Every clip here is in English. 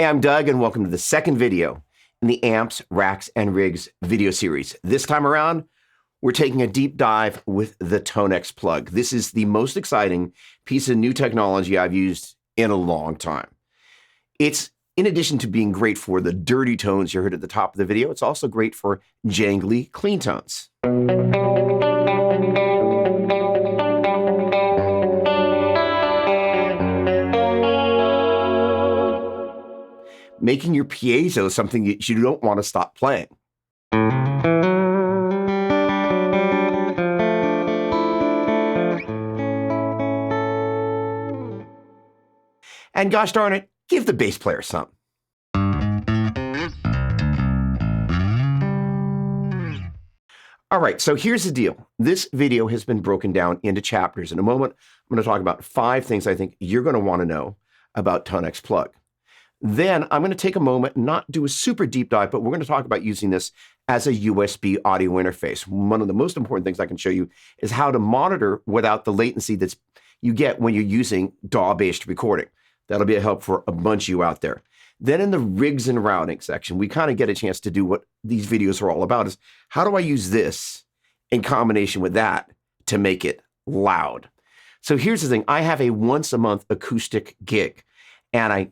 I'm Doug, and welcome to the second video in the Amps, Racks, and Rigs video series. This time around, we're taking a deep dive with the TONEX Plug. This is the most exciting piece of new technology I've used in a long time. It's, in addition to being great for the dirty tones you heard at the top of the video, it's also great for jangly, clean tones. Making your piezo something that you don't want to stop playing. And gosh darn it, give the bass player some. All right, so here's the deal. This video has been broken down into chapters. In a moment, I'm going to talk about 5 things I think you're going to want to know about TONEX Plug. Then I'm going to take a moment and not do a super deep dive, but we're going to talk about using this as a USB audio interface. One of the most important things I can show you is how to monitor without the latency that you get when you're using DAW-based recording. That'll be a help for a bunch of you out there. Then in the rigs and routing section, we kind of get a chance to do what these videos are all about, is how do I use this in combination with that to make it loud? So here's the thing. I have a once a month acoustic gig, and I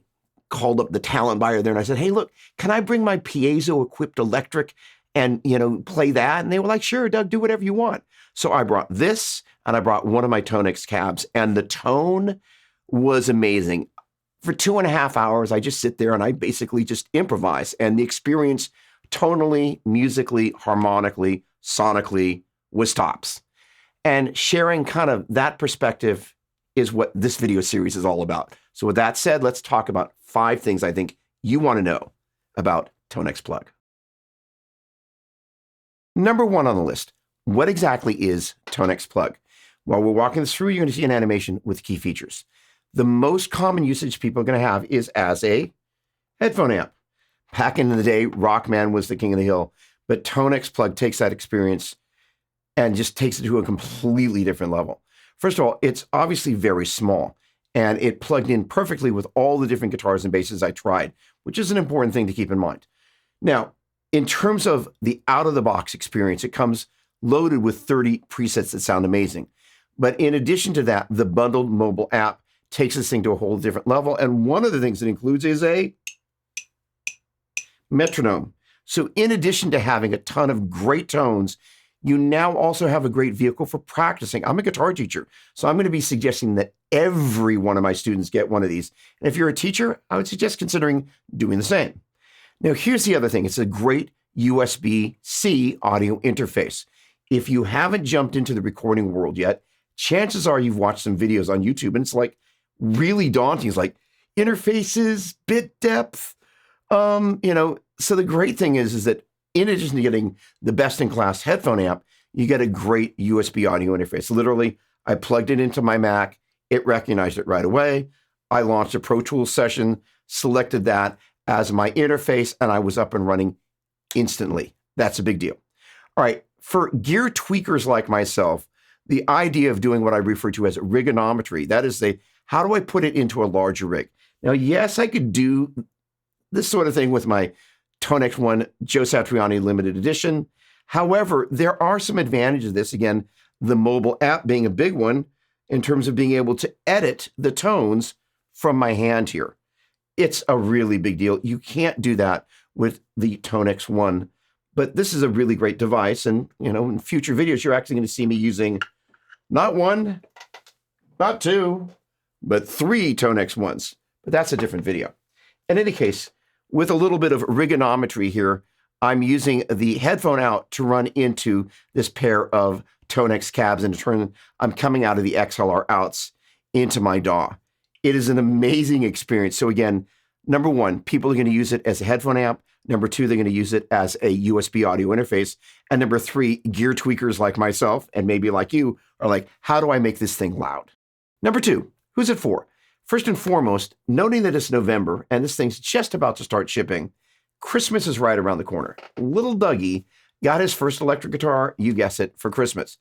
called up the talent buyer there and I said, hey, look, can I bring my piezo equipped electric and, play that? And they were like, sure, Doug, do whatever you want. So I brought this and I brought one of my TONEX cabs, and the tone was amazing. For 2.5 hours, I just sit there and I basically just improvise, and the experience tonally, musically, harmonically, sonically was tops. And sharing kind of that perspective is what this video series is all about. So with that said, let's talk about 5 things I think you want to know about TONEX Plug. Number 1 on the list, what exactly is TONEX Plug? While we're walking this through, you're going to see an animation with key features. The most common usage people are going to have is as a headphone amp. Back in the day, Rockman was the king of the hill, but TONEX Plug takes that experience and just takes it to a completely different level. First of all, it's obviously very small, and it plugged in perfectly with all the different guitars and basses I tried, which is an important thing to keep in mind. Now, in terms of the out-of-the-box experience, it comes loaded with 30 presets that sound amazing. But in addition to that, the bundled mobile app takes this thing to a whole different level, and one of the things it includes is a metronome. So in addition to having a ton of great tones, you now also have a great vehicle for practicing. I'm a guitar teacher, so I'm going to be suggesting that every one of my students get one of these. And if you're a teacher, I would suggest considering doing the same. Now, here's the other thing. It's a great USB-C audio interface. If you haven't jumped into the recording world yet, chances are you've watched some videos on YouTube, and it's like really daunting. It's like interfaces, bit depth, So the great thing is that in addition to getting the best-in-class headphone amp, you get a great USB audio interface. Literally, I plugged it into my Mac. It recognized it right away. I launched a Pro Tools session, selected that as my interface, and I was up and running instantly. That's a big deal. All right, for gear tweakers like myself, the idea of doing what I refer to as rigonometry, that is how do I put it into a larger rig? Now, yes, I could do this sort of thing with my TONEX One Joe Satriani limited edition. However, there are some advantages of this. Again, the mobile app being a big one in terms of being able to edit the tones from my hand here. It's a really big deal. You can't do that with the TONEX One, but this is a really great device. And, in future videos, you're actually going to see me using not 1, not 2, but 3 TONEX Ones. But that's a different video. In any case, with a little bit of rigonometry here, I'm using the headphone out to run into this pair of TONEX cabs, and in turn, I'm coming out of the XLR outs into my DAW. It is an amazing experience. So again, number 1, people are going to use it as a headphone amp. Number 2, they're going to use it as a USB audio interface. And number 3, gear tweakers like myself, and maybe like you, are like, how do I make this thing loud? Number 2, who's it for? First and foremost, noting that it's November and this thing's just about to start shipping, Christmas is right around the corner. Little Dougie got his first electric guitar, you guess it, for Christmas.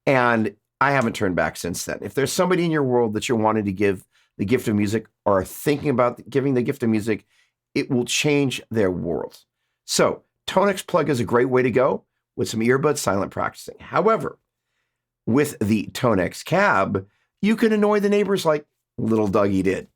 And I haven't turned back since then. If there's somebody in your world that you're wanting to give the gift of music or thinking about giving the gift of music, it will change their world. So TONEX Plug is a great way to go with some earbud silent practicing. However, with the TONEX Cab, you can annoy the neighbors like little Dougie did.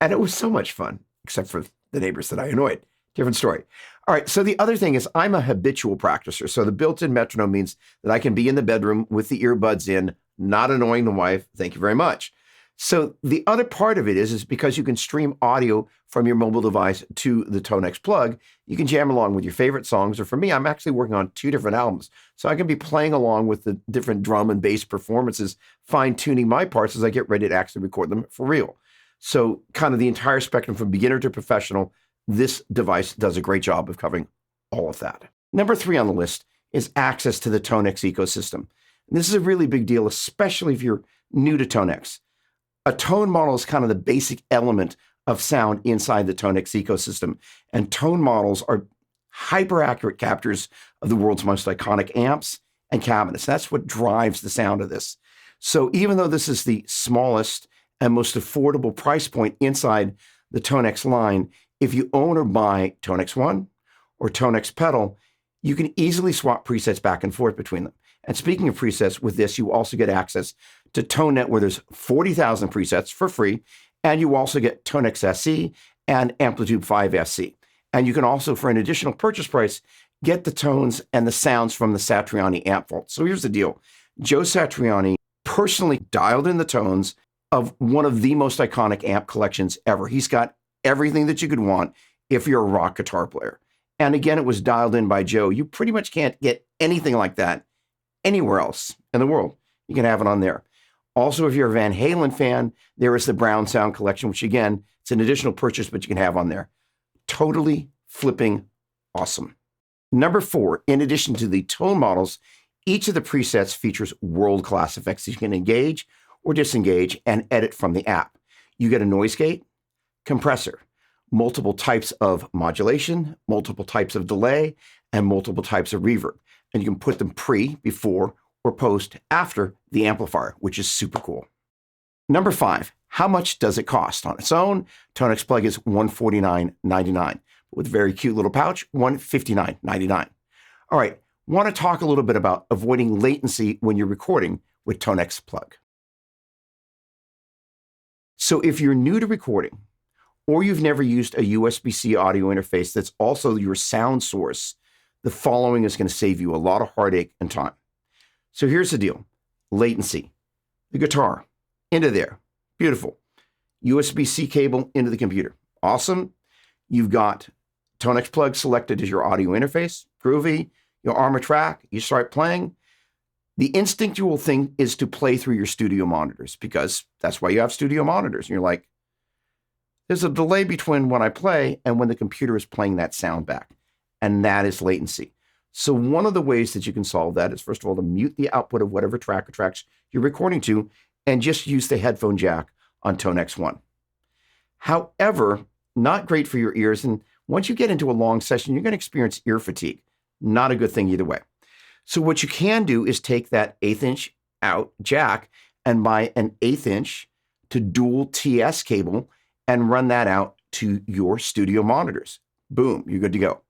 And it was so much fun, except for the neighbors that I annoyed. Different story. All right, so the other thing is I'm a habitual practicer. So the built-in metronome means that I can be in the bedroom with the earbuds in, not annoying the wife. Thank you very much. So the other part of it is because you can stream audio from your mobile device to the TONEX Plug, you can jam along with your favorite songs. Or for me, I'm actually working on 2 different albums. So I can be playing along with the different drum and bass performances, fine-tuning my parts as I get ready to actually record them for real. So kind of the entire spectrum from beginner to professional, this device does a great job of covering all of that. Number 3 on the list is access to the TONEX ecosystem. And this is a really big deal, especially if you're new to TONEX. A tone model is kind of the basic element of sound inside the TONEX ecosystem. And tone models are hyper-accurate captures of the world's most iconic amps and cabinets. That's what drives the sound of this. So even though this is the smallest and most affordable price point inside the TONEX line, if you own or buy TONEX One or TONEX Pedal, you can easily swap presets back and forth between them. And speaking of presets, with this, you also get access to ToneNet, where there's 40,000 presets for free. And you also get TONEX SE and Amplitude 5 SC. And you can also, for an additional purchase price, get the tones and the sounds from the Satriani amp vault. So here's the deal. Joe Satriani personally dialed in the tones of one of the most iconic amp collections ever. He's got everything that you could want if you're a rock guitar player. And again, it was dialed in by Joe. You pretty much can't get anything like that anywhere else in the world. You can have it on there. Also, if you're a Van Halen fan, there is the Brown Sound Collection, which again, it's an additional purchase, but you can have on there. Totally flipping awesome. Number 4, in addition to the tone models, each of the presets features world-class effects you can engage or disengage and edit from the app. You get a noise gate, compressor, multiple types of modulation, multiple types of delay, and multiple types of reverb. And you can put them pre, before, or post after the amplifier, which is super cool. Number 5, how much does it cost? On its own, TONEX Plug is $149.99. With a very cute little pouch, $159.99. All right, want to talk a little bit about avoiding latency when you're recording with TONEX Plug. So if you're new to recording, or you've never used a USB-C audio interface that's also your sound source, the following is going to save you a lot of heartache and time. So here's the deal. Latency. The guitar. Into there. Beautiful. USB-C cable into the computer. Awesome. You've got TONEX Plug selected as your audio interface. Groovy. You arm a track. You start playing. The instinctual thing is to play through your studio monitors, because that's why you have studio monitors. And you're like, there's a delay between when I play and when the computer is playing that sound back. And that is latency. So one of the ways that you can solve that is, first of all, to mute the output of whatever track or tracks you're recording to and just use the headphone jack on TONEX One. However, not great for your ears. And once you get into a long session, you're going to experience ear fatigue. Not a good thing either way. So what you can do is take that 1/8 inch out jack and buy an 1/8 inch to dual TS cable and run that out to your studio monitors. Boom, you're good to go.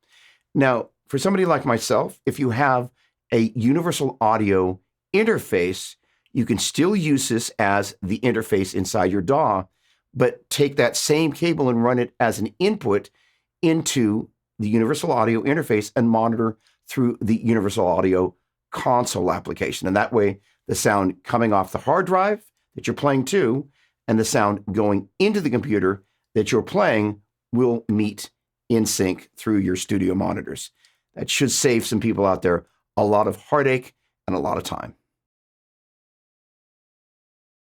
Now, for somebody like myself, if you have a universal audio interface, you can still use this as the interface inside your DAW, but take that same cable and run it as an input into the universal audio interface and monitor through the universal audio console application. And that way, the sound coming off the hard drive that you're playing to and the sound going into the computer that you're playing will meet in sync through your studio monitors. That should save some people out there a lot of heartache and a lot of time.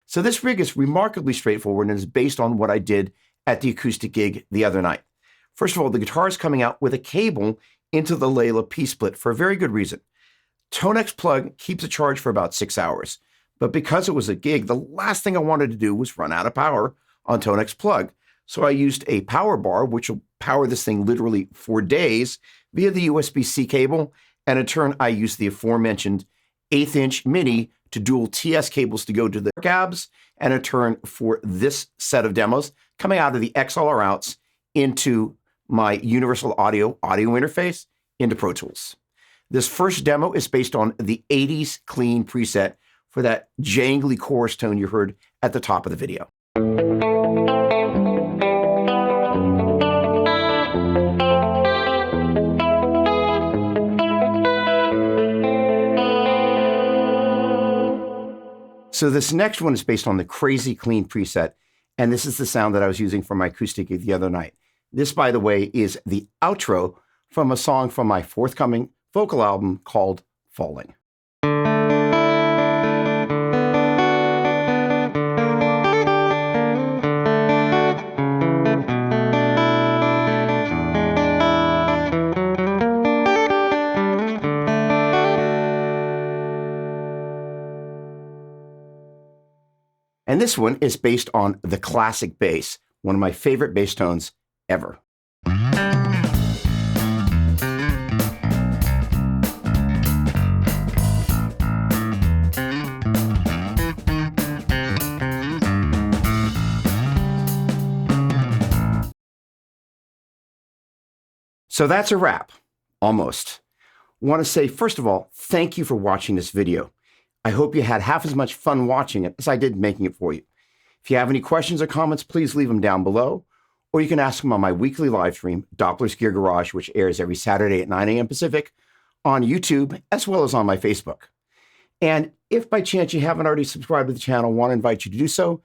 So this rig is remarkably straightforward and is based on what I did at the acoustic gig the other night. First of all, the guitar is coming out with a cable into the Layla P-split for a very good reason. TONEX Plug keeps a charge for about 6 hours, but because it was a gig, the last thing I wanted to do was run out of power on TONEX Plug. So I used a power bar, which will power this thing literally for days via the USB-C cable. And in turn, I used the aforementioned 1/8 inch mini to dual TS cables to go to the cabs. And in turn, for this set of demos, coming out of the XLR outs into my universal audio interface into Pro Tools. This first demo is based on the 80s clean preset for that jangly chorus tone you heard at the top of the video. So this next one is based on the crazy clean preset, and this is the sound that I was using for my acoustic gig the other night. This, by the way, is the outro from a song from my forthcoming vocal album called Falling. And this one is based on the classic bass, one of my favorite bass tones ever. So that's a wrap, almost. I want to say, first of all, thank you for watching this video. I hope you had half as much fun watching it as I did making it for you. If you have any questions or comments, please leave them down below, or you can ask them on my weekly live stream, Doppler's Gear Garage, which airs every Saturday at 9 a.m. Pacific on YouTube, as well as on my Facebook. And if by chance you haven't already subscribed to the channel, I want to invite you to do so.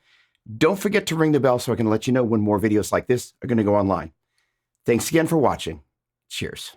Don't forget to ring the bell so I can let you know when more videos like this are going to go online. Thanks again for watching. Cheers.